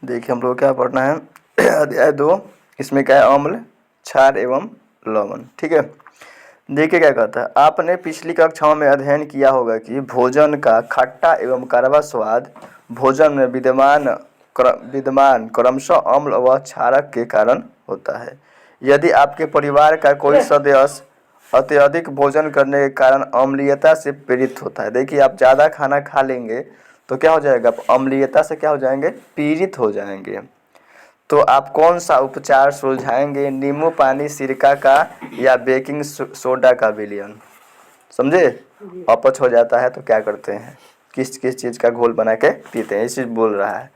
देखिए हम लोग क्या पढ़ना है अध्याय 2, इसमें क्या है, अम्ल, क्षार एवं लवण। ठीक है, देखिए क्या कहता है। आपने पिछली कक्षाओं में अध्ययन किया होगा कि भोजन का खट्टा एवं कड़वा स्वाद भोजन में विद्यमान क्रमशः अम्ल व क्षारक के कारण होता है। यदि आपके परिवार का कोई सदस्य अत्यधिक भोजन करने के कारण अम्लीयता से पीड़ित होता है, देखिए आप ज़्यादा खाना खा लेंगे तो क्या हो जाएगा, आप अम्लीयता से क्या हो जाएंगे, पीड़ित हो जाएंगे। तो आप कौन सा उपचार सुलझाएंगे, नींबू पानी, सिरका का या बेकिंग सोडा का विलयन? समझे? अपच हो जाता है तो क्या करते हैं, किस किस चीज़ का घोल बना के पीते हैं, ये चीज़ बोल रहा है।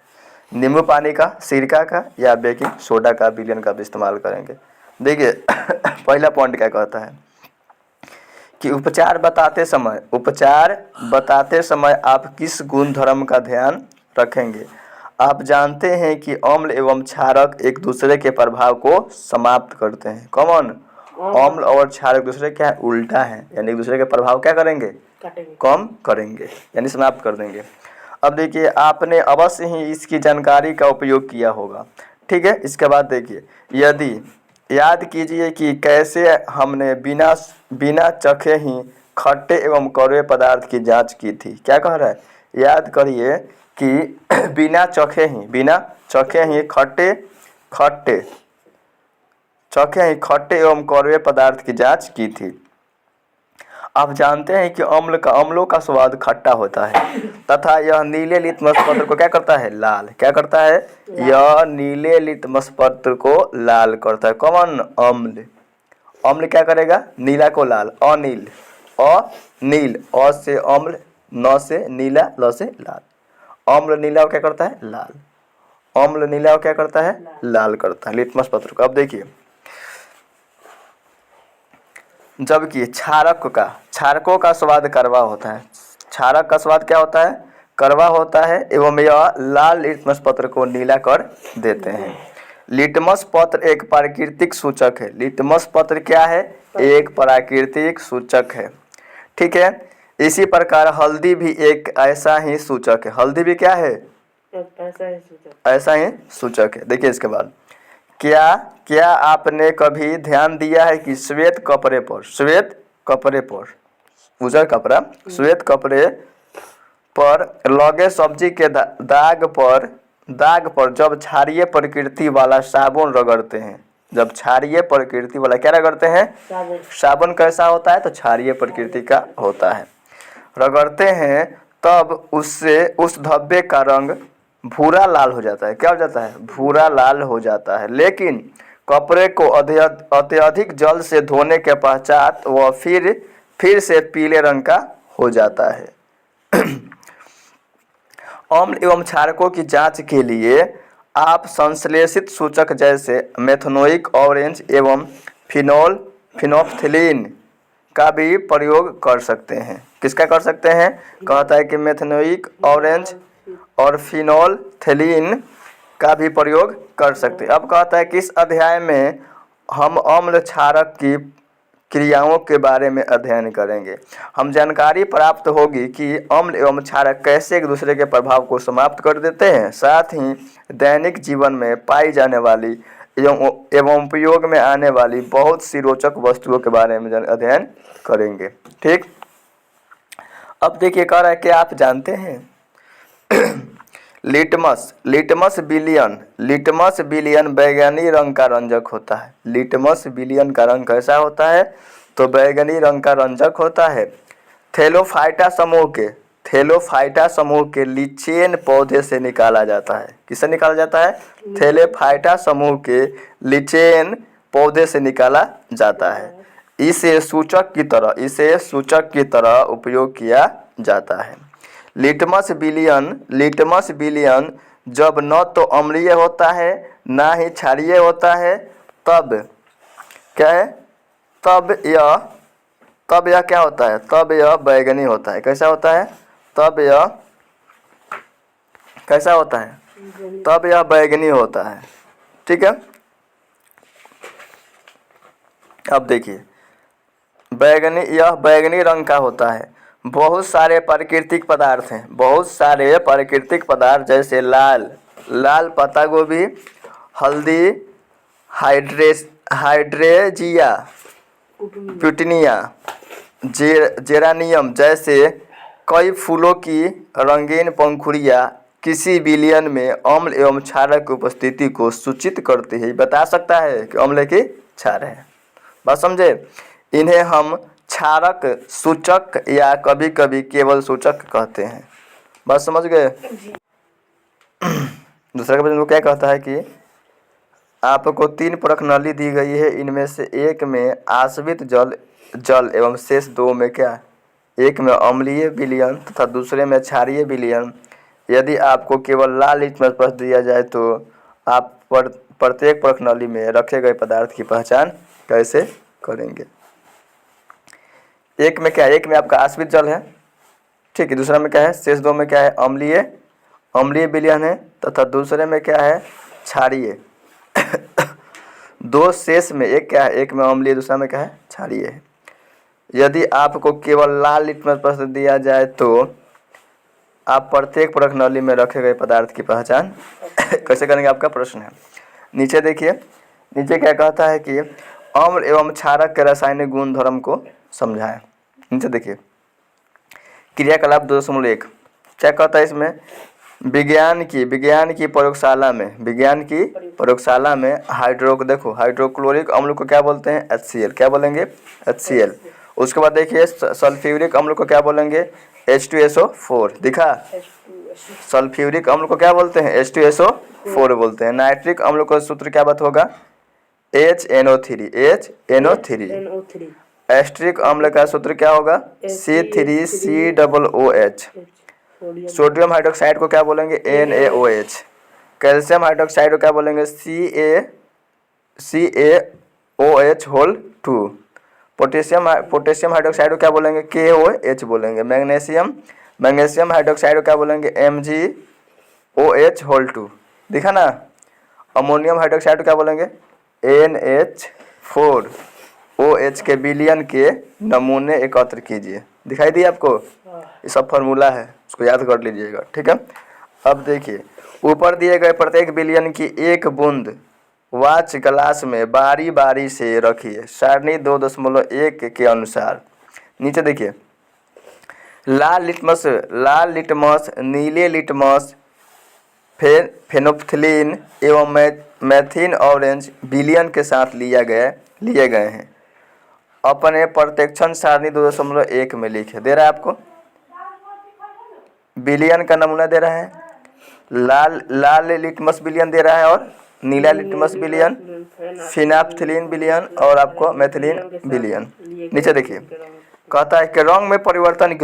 नींबू पानी का, सिरका का या बेकिंग सोडा का विलयन का भी इस्तेमाल करेंगे। देखिए पहला पॉइंट क्या कहता है कि उपचार बताते समय आप किस गुण धर्म का ध्यान रखेंगे। आप जानते हैं कि अम्ल एवं क्षारक एक दूसरे के प्रभाव को समाप्त करते हैं। कॉमन, अम्ल और क्षारक दूसरे क्या है, उल्टा है, यानी एक दूसरे के प्रभाव क्या करेंगे, कम करेंगे, यानी समाप्त कर देंगे। अब देखिए आपने अवश्य ही इसकी जानकारी का उपयोग किया होगा। ठीक है, इसके बाद देखिए, यदि याद कीजिए कि कैसे हमने बिना चखे ही खट्टे एवं कड़वे पदार्थ की जांच की थी। क्या कह रहा है, याद करिए कि बिना चखे ही खट्टे एवं कड़वे पदार्थ की जांच की थी। आप जानते हैं कि अम्लों का स्वाद खट्टा होता है तथा यह नीले लिटमस पत्र को क्या करता है, लाल। क्या करता है, यह नीले लिटमस पत्र को लाल करता है। कौन, अम्ल क्या करेगा, नीला को लाल। अनील, अनील, अ से अम्ल, न से नीला, ल से लाल। अम्ल नीला क्या करता है, लाल। अम्ल नीला क्या करता है, लाल करता है लिटमस पत्र को। अब देखिए, जबकि क्षारकों का स्वाद कड़वा होता है। क्षारक का स्वाद क्या होता है, कड़वा होता है एवं यह लाल लिटमस पत्र को नीला कर देते हैं। लिटमस पत्र एक प्राकृतिक सूचक है। लिटमस पत्र क्या है, एक प्राकृतिक सूचक है। ठीक है, इसी प्रकार हल्दी भी एक ऐसा ही सूचक है। हल्दी भी क्या है, ऐसा ही सूचक है। देखिए इसके बाद, क्या आपने कभी ध्यान दिया है कि श्वेत कपड़े पर उजर कपड़ा, श्वेत कपड़े पर लगे सब्जी के दाग पर जब क्षारीय प्रकृति वाला साबुन रगड़ते हैं, जब क्षारीय प्रकृति वाला क्या रगड़ते हैं, साबुन कैसा होता है, तो क्षारीय प्रकृति का होता है, रगड़ते हैं, तब उससे उस धब्बे का रंग भूरा लाल हो जाता है। क्या हो जाता है, भूरा लाल हो जाता है। लेकिन कपड़े को अत्यधिक जल से धोने के पश्चात वह फिर से पीले रंग का हो जाता है। अम्ल एवं क्षारकों की जांच के लिए आप संश्लेषित सूचक जैसे मेथनोइक ऑरेंज एवं फिनोल्फथलीन का भी प्रयोग कर सकते हैं। किसका कर सकते हैं, कहता है कि मेथनोइक ऑरेंज और फिनोल्फथलीन का भी प्रयोग कर सकते हैं। अब कहता है कि इस अध्याय में हम अम्ल क्षारक की क्रियाओं के बारे में अध्ययन करेंगे। हम जानकारी प्राप्त होगी कि अम्ल एवं क्षारक कैसे एक दूसरे के प्रभाव को समाप्त कर देते हैं। साथ ही दैनिक जीवन में पाई जाने वाली एवं उपयोग में आने वाली बहुत सी रोचक वस्तुओं के बारे में अध्ययन करेंगे। ठीक, अब देखिए कह रहा है कि आप जानते हैं लिटमस बिलियन बैगनी रंग का रंजक होता है। लिटमस बिलियन का रंग कैसा होता है, तो बैगनी रंग का रंजक होता है। थैलोफाइटा समूह के लिचेन पौधे से निकाला जाता है। किससे निकाला जाता है, थैलोफाइटा समूह के लिचेन पौधे से निकाला जाता है। इसे सूचक की तरह उपयोग किया जाता है। लिटमस बिलियन जब न तो अम्लीय होता है ना ही क्षारीय होता है, तब क्या है, तब यह क्या होता है, तब यह बैगनी होता है। कैसा होता है, तब यह कैसा होता है, तब यह बैगनी होता है। ठीक है, अब देखिए, यह बैगनी रंग का होता है। बहुत सारे प्राकृतिक पदार्थ जैसे लाल, लाल पत्ता गोभी, हल्दी, हाइड्रेजिया, प्यूटिनिया, जेरानियम जैसे कई फूलों की रंगीन पंखुड़ियाँ किसी विलयन में अम्ल एवं क्षारक की उपस्थिति को सूचित करती है। बता सकता है कि अम्ल की क्षार है। बात समझे? इन्हें हम क्षारक सूचक या कभी कभी केवल सूचक कहते हैं। बात समझ गए? दूसरा क्वेश्चन को क्या कहता है कि आपको 3 परख नली दी गई है, इनमें से एक में आश्रित जल एवं शेष 2 में क्या? एक में अम्लीय विलयन तथा दूसरे में क्षारीय विलयन। यदि आपको केवल लाल लिटमस पत्र दिया जाए तो आप प्रत्येक परख नली में रखे गए पदार्थ की पहचान कैसे करेंगे? एक में क्या है? एक में आपका आश्रित जल है, ठीक है। दूसरा में क्या है? शेष 2 में क्या है? अम्लीय विलयन है तथा दूसरे में क्या है? क्षारीय। 2 शेष में एक क्या है? एक में अम्लीय, दूसरा में क्या है? क्षारीय है। यदि आपको केवल लाल लिटमस पत्र दिया जाए तो आप प्रत्येक परख नली में रखे गए पदार्थ की पहचान कैसे करेंगे? आपका प्रश्न है। नीचे देखिए, नीचे क्या कहता है कि अम्ल एवं क्षारक के रासायनिक गुण धर्म को समझाएं। नीचे देखिए, क्रियाकलाप 2.1 क्या कहता है इसमें? विज्ञान की प्रयोगशाला में हाइड्रोक्लोरिक अम्ल को क्या बोलते हैं? HCl। क्या बोलेंगे? HCl। उसके बाद देखिए सल्फ्यूरिक अम्ल को क्या बोलेंगे? H2SO4। दिखा? सल्फ्यूरिक अम्ल को क्या बोलते हैं? H2SO4 बोलते हैं। नाइट्रिक अम्ल का सूत्र क्या बात होगा? HNO3। एस्ट्रिक अम्ल का सूत्र क्या होगा? C3COOH। सोडियम हाइड्रोक्साइड को क्या बोलेंगे? NaOH। कैल्शियम हाइड्रोक्साइड को क्या बोलेंगे? CaOH2। पोटेशियम हाइड्रोक्साइड को क्या बोलेंगे? KOH बोलेंगे। मैग्नीशियम हाइड्रोक्साइड को क्या बोलेंगे? MgOH2। दिखा ना? अमोनियम हाइड्रोक्साइड को क्या बोलेंगे? NH4OH के विलयन के नमूने एकत्र कीजिए। दिखाई दिए आपको? ये सब फार्मूला है, उसको याद कर लीजिएगा, ठीक है। अब देखिए, ऊपर दिए गए प्रत्येक विलयन की एक बूंद वाच ग्लास में बारी बारी से रखिए, सारणी 2.1 के अनुसार। नीचे देखिए, लाल लिटमस, नीले लिटमस, फेनोल्फथलीन एवं मैथिन ऑरेंज विलयन के साथ लिए गए हैं। अपने प्रत्यक्षण सारणी 2.1 में लिखे। दे रहा है आपको विलयन का नमूना, दे रहा है लाल लिटमस विलयन दे रहा है और नीला लिटमस विलयन, फिनाप्थिलीन विलयन और आपको मैथिलीन विलयन। नीचे देखिए, कहता है कि रंग में परिवर्तन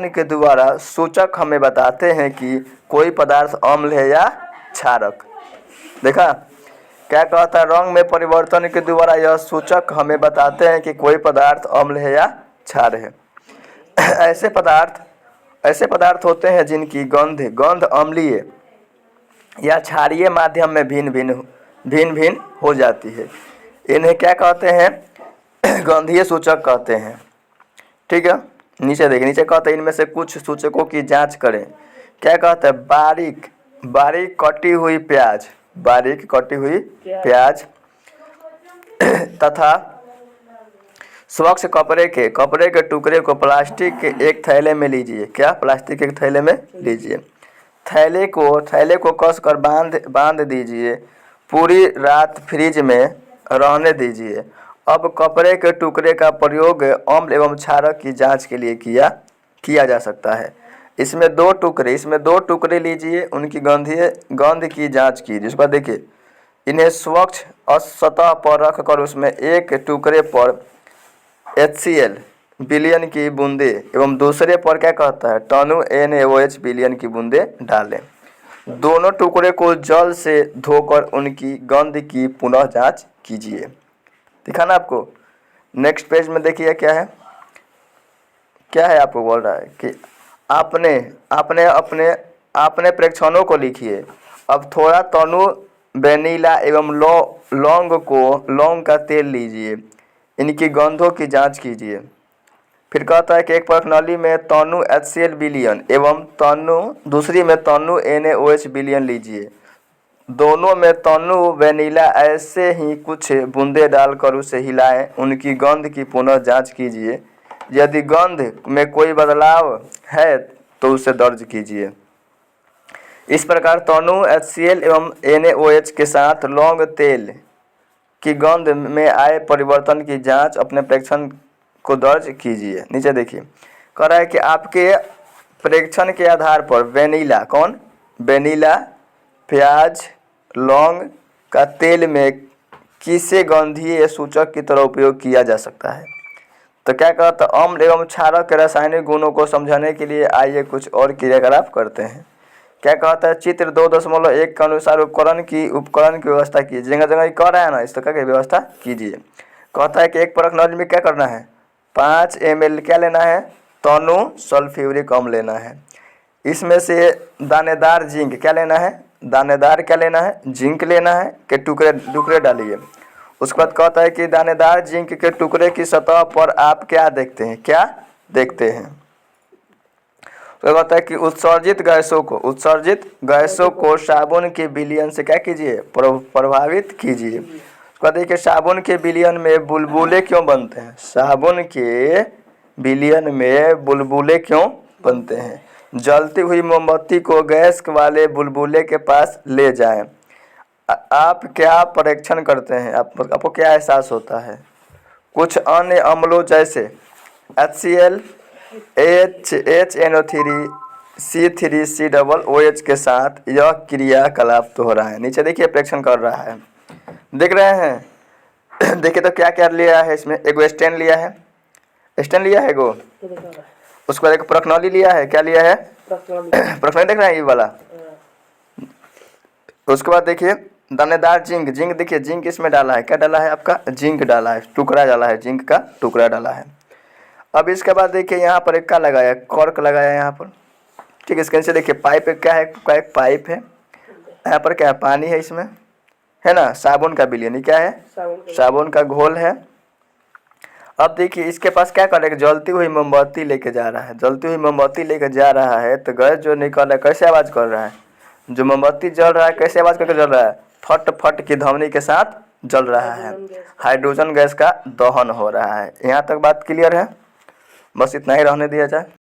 के द्वारा सूचक हमें बताते हैं कि कोई पदार्थ अम्ल है या क्षारक। देखा क्या कहता है? रंग में परिवर्तन के द्वारा यह सूचक हमें बताते हैं कि कोई पदार्थ अम्ल है या क्षार है। ऐसे पदार्थ होते हैं जिनकी गंध अम्लीय या क्षारीय माध्यम में भिन्न हो जाती है। इन्हें क्या कहते हैं? गंधीय सूचक कहते हैं, ठीक है। नीचे देखिए, नीचे कहते हैं इनमें से कुछ सूचकों की जांच करें। क्या कहते हैं? बारीक कटी हुई प्याज तथा स्वच्छ कपड़े के टुकड़े को प्लास्टिक के एक थैले में लीजिए। क्या? प्लास्टिक के एक थैले में लीजिए। थैले को कसकर बांध दीजिए। पूरी रात फ्रिज में रहने दीजिए। अब कपड़े के टुकड़े का प्रयोग अम्ल एवं क्षारक की जांच के लिए किया जा सकता है। इसमें दो टुकड़े लीजिए, उनकी गंध की जांच कीजिए। उसके बाद देखिए, इन्हें स्वच्छ सतह पर रखकर उसमें एक टुकड़े पर HCl विलयन की बूंदे एवं दूसरे पर क्या कहता है? टनु NaOH विलयन की बूंदे डालें। दोनों टुकड़े को जल से धोकर उनकी गंध की पुनः जांच कीजिए। दिखा ना आपको? नेक्स्ट पेज में देखिए क्या है आपको बोल रहा है कि आपने प्रेक्षणों को लिखिए। अब थोड़ा तनु वेनिला एवं लौंग का तेल लीजिए, इनकी गंधों की जांच कीजिए। फिर कहता है कि एक परखनली में तनु HCl विलयन एवं तनु दूसरी में तनु NaOH विलयन लीजिए। दोनों में तनु वेनिला ऐसे ही कुछ बूंदे डालकर उसे हिलाएं। उनकी गंध की पुनः जांच कीजिए। यदि गंध में कोई बदलाव है तो उसे दर्ज कीजिए। इस प्रकार तनु HCl एवं NaOH के साथ लौंग तेल की गंध में आए परिवर्तन की जांच अपने प्रेक्षण को दर्ज कीजिए। नीचे देखिए, कह रहा है कि आपके प्रेक्षण के आधार पर वेनिला, प्याज, लौंग का तेल में किसे गंधीय सूचक की तरह उपयोग किया जा सकता है। तो क्या कहता है, अम्ल एवं क्षारक के रासायनिक गुणों को समझाने के लिए आइए कुछ और क्रियाकलाप करते हैं। क्या कहता है, चित्र 2.1 के अनुसार उपकरण की व्यवस्था कीजिए। जगह जगह कह रहा है ना, इस तरह की व्यवस्था कीजिए। कहता है कि एक परखनली में क्या करना है, 5 ml क्या लेना है, तनु सल्फ्यूरिक अम्ल लेना है। इसमें से दानेदार जिंक क्या लेना है, जिंक लेना है के टुकड़े डालिए। उसके बाद कहता है कि दानेदार जिंक के टुकड़े की सतह पर आप क्या देखते हैं। तो कहता है कि उत्सर्जित गैसों को साबुन के विलयन से क्या कीजिए, प्रभावित कीजिए। कहते हैं कि साबुन के विलयन में बुलबुले क्यों बनते हैं। जलती हुई मोमबत्ती को गैस वाले बुलबुले के पास ले जाएं। आप क्या परीक्षण करते हैं, आपको क्या एहसास होता है। कुछ अन्य अम्लों जैसे HCl, HNO3, C3COOH के साथ यह क्रियाकलाप तो हो रहा है। नीचे देखिए, प्रेक्षण कर रहा है, देख रहे हैं। देखिए तो क्या क्या लिया है इसमें, एगो स्टैंड लिया है, एगो। उसके बाद एक परखनली लिया है, क्या लिया है, परखनली देख रहे हैं ये वाला। उसके बाद देखिए दानेदार जिंक देखिए, जिंक इसमें डाला है, क्या डाला है आपका, जिंक डाला है, टुकड़ा डाला है, जिंक का टुकड़ा डाला है। अब इसके बाद देखिए यहाँ पर एक क्या लगाया, कॉर्क लगाया यहाँ पर, ठीक है। इसके नीचे देखिए पाइप क्या है, एक पाइप है, यहाँ पर क्या है, पानी है इसमें, है ना, साबुन का विलयन, क्या है, साबुन का घोल है। अब देखिए इसके पास क्या करेगा, जलती हुई मोमबत्ती लेके जा रहा है। तो गैस जो निकल रहा है कैसे आवाज़ कर रहा है, जो मोमबत्ती जल रहा है कैसे आवाज़ करके जल रहा है, फट फट की ध्वनि के साथ जल रहा है। हाइड्रोजन गैस का दहन हो रहा है। यहाँ तक बात क्लियर है, बस इतना ही रहने दिया जाए।